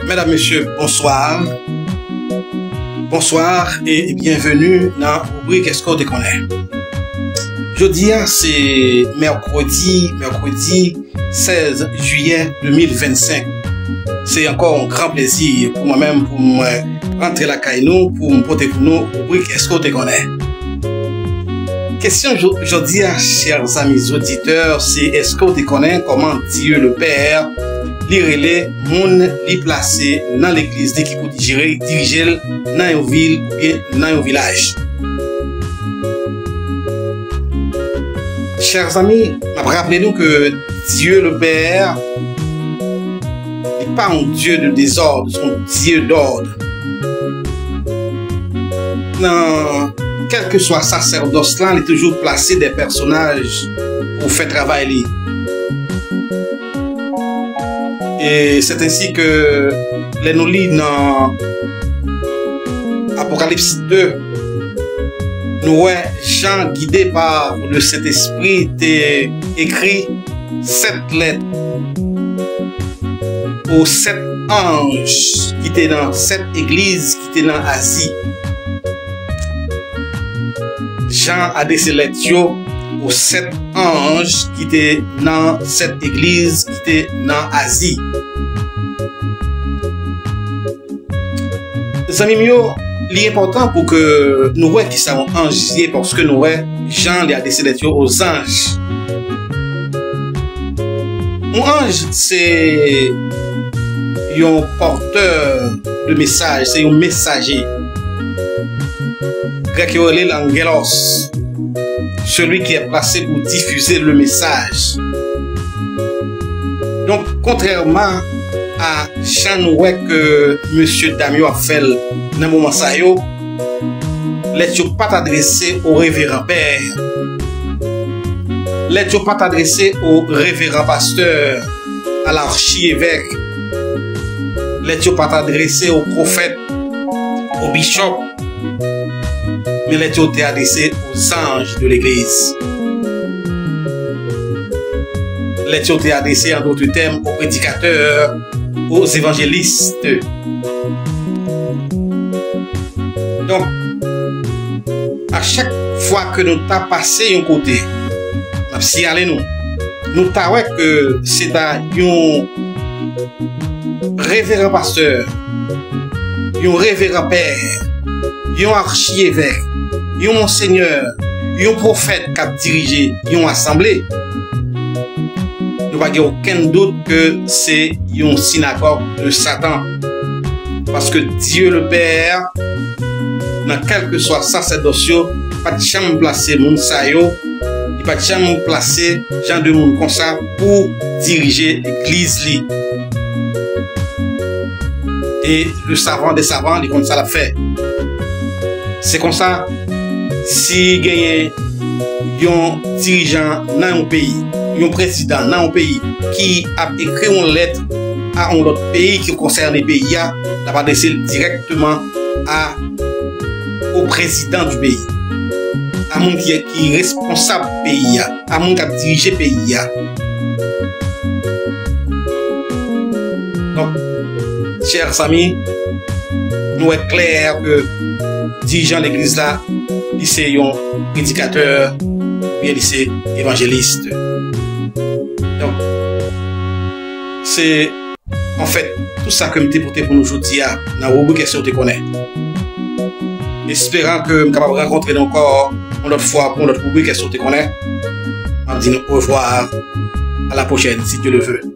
Mesdames, Messieurs, bonsoir. Bonsoir et bienvenue dans la rubrique Est-ce qu'on te connaît? Jeudi, c'est mercredi 16 juillet 2025. C'est encore un grand plaisir pour moi-même, pour moi rentrer la caille pour me porter pour nous rubrique Est-ce qu'on te connaît? Question aujourd'hui, chers amis auditeurs, c'est est-ce qu'on te connaît comment Dieu le Père li relè moun li placé dans l'église qui pour diriger dans une ville ou bien dans un village. Chers amis, rappelez-nous que Dieu le Père n'est pas un Dieu de désordre, c'est un Dieu d'ordre. Dans quel que soit sacerdoce là, il est toujours placé des personnages pour faire travailler. Et c'est ainsi que les nous lisons dans Apocalypse 2, nous voyons Jean guidé par le Saint-Esprit écrit 7 lettres aux 7 anges qui étaient dans 7 églises qui étaient dans Asie. Jean a adressé les lettres aux 7 anges qui étaient dans cette église qui était dans Asie. Les amis, l'important pour que nous voyons qui sont anges, parce que nous voyons Jean a adressé les lettres aux anges. Un ange, c'est un porteur de message, c'est un messager. Grec, l'angelos. Celui qui est placé pour diffuser le message. Donc, contrairement à Jean Noué que M. Damio a fait dans le moment ça, les gens pas adressés au révérend père. Les gens pas adressés au révérend pasteur, à l'archiévêque. Les gens pas adressés au prophète, au bishop. Mais les gens étaient adressés aux anges de l'église. Les gens étaient adressés en d'autres termes aux prédicateurs, aux évangélistes. Donc, à chaque fois que nous t'avons passé un côté, si allez nous t'avons que c'est un révérend pasteur, un révérend père, un archiévêque, un monseigneur, un prophète qui a dirigé une assemblée. Nous n'avons aucun doute que c'est une synagogue de Satan. Parce que Dieu le Père, dans quel que soit sacerdoce, il n'a pas jamais placé moun sa yo, il n'a pas jamais placé gens de moun comme ça pour diriger l'église. Et le savant des savants, il comme ça l'a fait. C'est comme ça, si il y a un dirigeant dans un pays, un président dans un pays qui a écrit une lettre à un autre pays qui concerne les pays, il va adresser directement au président du pays, à mon qui est responsable du pays, à mon qui a dirigé le pays. Donc, chers amis, nous est clair que dirigeant l'église là, c'est un prédicateur, bien c'est évangéliste. Donc, c'est en fait tout ça que je t'ai porté pour nous aujourd'hui dans la rubrique Est-ce qu'on te connaît. Espérant que je suis capable de rencontrer encore une autre fois pour notre rubrique Est-ce qu'on te connaît. On dit au revoir, à la prochaine si Dieu le veut.